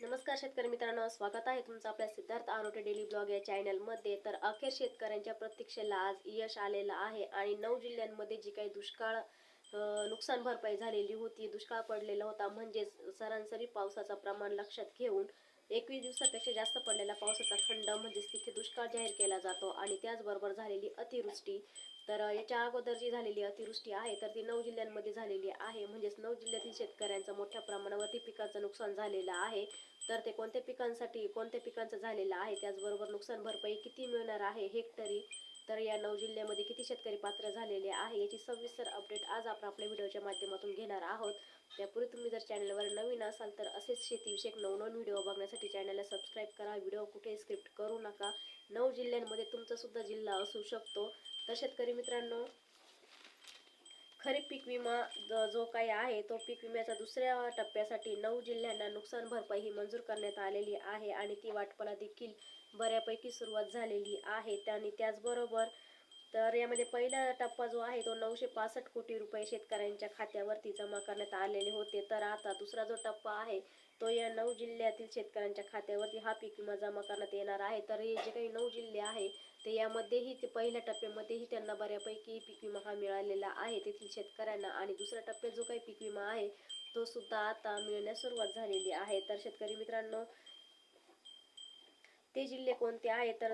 नमस्कार शेतकरी मित्रांनो, स्वागत आहे तुमचं आपल्या सिद्धार्थ आरोटे डेली ब्लॉग या चॅनलमध्ये। तर अखेर शेतकऱ्यांच्या प्रतीक्षेला आज यश आलेलं आहे आणि 9 जिल्ह्यांमध्ये जी काही दुष्काळ नुकसान भरपाई झालेली होती, दुष्काळ पडलेला होता, म्हणजेच सरासरी पावसाचं प्रमाण लक्षात घेऊन 21 दिवसापेक्षा जास्त पडलेला पावसाचा खंड म्हणजेच तिथे दुष्काळ जाहीर केला जातो आणि त्याचबरोबर झालेली अतिवृष्टी। तर याच्या अगोदर जी झालेली अतिवृष्टी आहे तर ती 9 जिल्ह्यांमध्ये झालेली आहे, म्हणजेच 9 जिल्ह्यातील शेतकऱ्यांचं मोठ्या प्रमाणावरती पिकाचं नुकसान झालेलं आहे। तर ते कोणत्या पिकांचं झालेलं आहे, त्याचबरोबर नुकसान भरपाई किती मिळणार आहे हेक्टरी, तर या 9 जिल्ह्यामध्ये किती शेतकरी पात्र झालेले आहे याची सविस्तर अपडेट आज आपण आपल्या व्हिडिओच्या माध्यमातून घेणार आहोत। त्यापूर्वी तुम्ही जर चॅनलवर नवीन असाल तर असेच शेतीविषयक नवनवीन व्हिडिओ बघण्यासाठी चॅनलला सबस्क्राईब करा। व्हिडिओ कुठे स्क्रिप्ट करू नका। 9 जिल्ह्यांमध्ये तुमचा सुद्धा जिल्हा असू शकतो। तर शेतकरी मित्रांनो, खरीप पीक विमा जो काही आहे तो पीक विम्याच्या दुसऱ्या टप्प्यासाठी 9 जिल्ह्यांना नुकसान भरपाई ही मंजूर करण्यात आलेली आहे आणि ती वाटपाला देखील बऱ्यापैकी सुरुवात झालेली आहे। त्याचबरोबर तर यामध्ये पहिला टप्पा जो आहे तो 965 कोटी रुपये शेतकऱ्यांच्या खात्यावरती जमा करण्यात आलेले होते। तर आता दुसरा जो टप्पा आहे तो या 9 जिल्ह्यातील शेतकऱ्यांच्या खात्यावरती हा पीक विमा जमा करण्यात येणार आहे। तर हे जे काही 9 जिल्हे आहे ते यामध्येही ते पहिल्या टप्प्यामध्येही त्यांना बऱ्यापैकी पीक विमा हा मिळालेला आहे तेथील शेतकऱ्यांना, आणि दुसऱ्या टप्प्यात जो काही पीक विमा आहे तो सुद्धा आता मिळण्यास सुरुवात झालेली आहे। तर शेतकरी मित्रांनो, ते जिल्हे कोणते आहे तर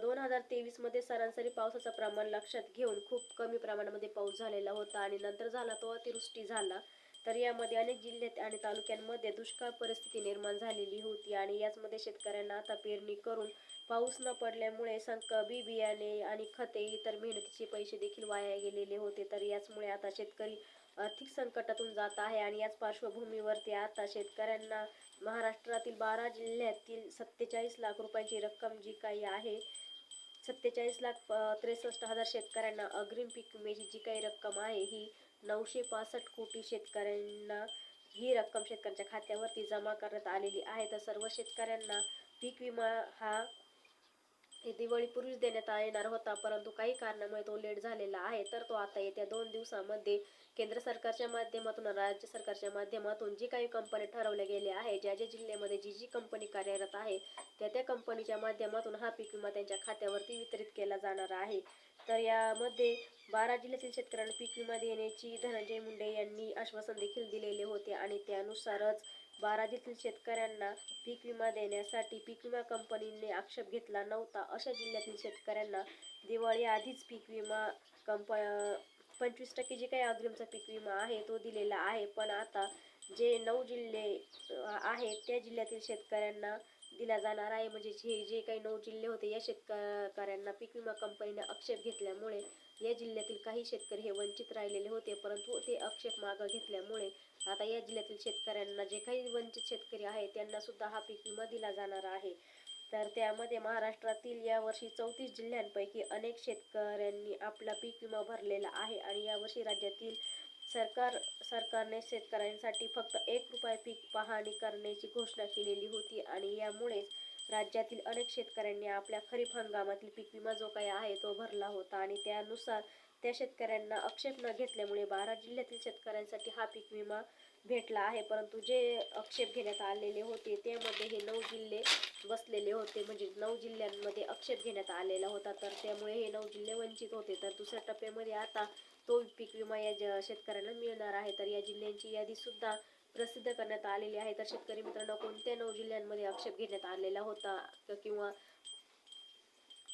2023 मध्ये सरासरी पावसाचं प्रमाण लक्षात घेऊन खूप कमी प्रमाणामध्ये पाऊस झालेला होता आणि नंतर झाला तो अतिवृष्टी झाला। तर यामध्ये अनेक जिल्ह्यात आणि तालुक्यांमध्ये दुष्काळ परिस्थिती निर्माण झालेली होती आणि याचमध्ये शेतकऱ्यांना आता पेरणी करून पाऊस न पडल्यामुळे बी बियाणे आणि खते इतर मेहनतीचे पैसे देखील वाया गेलेले होते। तर याचमुळे आता शेतकरी आर्थिक संकटातून जात आहे आणि याच पार्श्वभूमीवरती आता शेतकऱ्यांना महाराष्ट्रातील 12 जिल्ह्यातील 47 लाख रुपयांची रक्कम जी काही आहे, 47,63,000 शेतकऱ्यांना अग्रिम पीक विम्याची जी काही रक्कम आहे ही 965 कोटी शेतकऱ्यांना ही रक्कम शेतकऱ्यांच्या खात्यावरती जमा करण्यात आलेली आहे। तर सर्व शेतकऱ्यांना पीक विमा हा दिवाळीपूर्वीच देण्यात येणार होता, परंतु काही कारणामुळे तो लेट झालेला आहे। तर तो आता येत्या 2 दिवसामध्ये केंद्र सरकारच्या माध्यमातून, राज्य सरकारच्या माध्यमातून जी काही कंपनी ठरवल्या गेल्या आहे, ज्या ज्या जिल्ह्यामध्ये जी कंपनी कार्यरत आहे त्या कंपनीच्या माध्यमातून हा पीक विमा त्यांच्या खात्यावरती वितरित केला जाणार आहे। तर यामध्ये 12 जिल्ह्यातील शेतकऱ्यांना पीक विमा देण्याची धनंजय मुंडे यांनी आश्वासन देखील दिलेले होते आणि त्यानुसारच 12 जिल्ह्यातील शेतकऱ्यांना पीक विमा देण्यासाठी पीक विमा कंपनीने आक्षेप घेतला नव्हता अशा जिल्ह्यातील शेतकऱ्यांना दिवाळी आधीच पीक विमा 25% जे काही अग्रिमचा पीक विमा आहे तो दिलेला आहे। पण आता जे 9 जिल्हे आहेत त्या जिल्ह्यातील शेतकऱ्यांना दिला जाणार आहे, म्हणजे जे काही 9 जिल्हे होते या शेतकऱ्यांना पीक विमा कंपनीने आक्षेप घेतल्यामुळे या जिल्ह्यातील काही शेतकरी हे वंचित राहिलेले होते, परंतु ते आक्षेप मागे घेतल्यामुळे आता या जिल्ह्यातील शेतकऱ्यांना, जे काही वंचित शेतकरी आहेत त्यांना सुद्धा हा पीक विमा दिला जाणार आहे। तर त्यामध्ये महाराष्ट्रातील यावर्षी 34 जिल्ह्यांपैकी अनेक शेतकऱ्यांनी आपला पीक विमा भरलेला आहे आणि यावर्षी राज्यातील सरकारने शेतकऱ्यांसाठी फक्त 1 रुपया पीक पाहणी करण्याची घोषणा केलेली होती आणि यामुळेच राज्यातील अनेक शेतकऱ्यांनी आपल्या खरीप हंगामातील पीक विमा जो काही आहे तो भरला होता आणि त्यानुसार त्या शेतकऱ्यांना आक्षेप न घेतल्यामुळे 12 जिल्ह्यातील शेतकऱ्यांसाठी हा पीक विमा भेटला आहे। परंतु जे आक्षेप घेण्यात आलेले होते त्यामध्ये हे 9 जिल्हे बसलेले होते, म्हणजे 9 जिल्ह्यांमध्ये आक्षेप घेण्यात आलेला होता, तर त्यामुळे हे 9 जिल्हे वंचित होते। तर दुसऱ्या टप्प्यामध्ये आता तो पीक विमा या शेतकऱ्यांना मिळणार आहे। तर या जिल्ह्यांची यादी सुद्धा प्रसिद्ध करण्यात आलेली आहे। तर शेतकरी मित्रांनो, कोणत्या 9 जिल्ह्यांमध्ये आक्षेप घेण्यात आलेला होता किंवा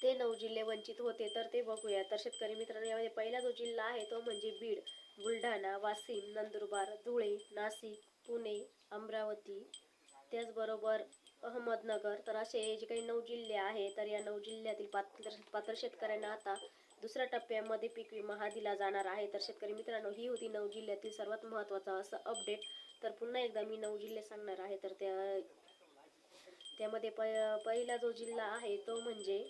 ते 9 जिल्हे वंचित होते तर ते बघूया। तर शेतकरी मित्रांनो, यामध्ये पहिला जो जिल्हा आहे तो म्हणजे बीड, बुलढाणा, वाशिम, नंदुरबार, धुळे, नाशिक, पुणे, अमरावती, त्याचबरोबर अहमदनगर। तर असे जे काही 9 जिल्हे आहे तर या 9 जिल्ह्यातील पात्र शेतकऱ्यांना आता दुसऱ्या टप्प्यामध्ये पीक विमा हा दिला जाणार आहे। तर शेतकरी मित्रांनो, ही होती 9 जिल्ह्यातील सर्वात महत्त्वाचा असं अपडेट। तर पुन्हा एकदा मी 9 जिल्हे सांगणार आहे। तर त्यामध्ये पहिला जो जिल्हा आहे तो म्हणजे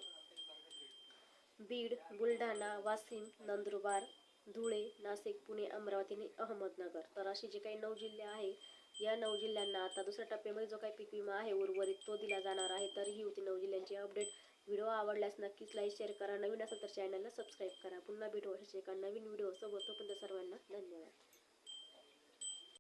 बीड, बुलढाणा, वाशिम, नंदुरबार, धुळे, नाशिक, पुणे, अमरावती आणि अहमदनगर। तर असे जे काही 9 जिल्हे आहे या 9 जिल्ह्यांना आता दुसऱ्या टप्प्यामध्ये जो काही पीक विमा आहे उर्वरित तो दिला जाणार आहे। तर ही होती 9 जिल्ह्यांची अपडेट। व्हिडिओ आवडल्यास नक्कीच लाईक शेअर करा, नवीन असेल तर चॅनलला सबस्क्राईब करा। पुन्हा भेटू अशाच एका नवीन व्हिडिओ सोबत, तोपर्यंत सर्वांना धन्यवाद।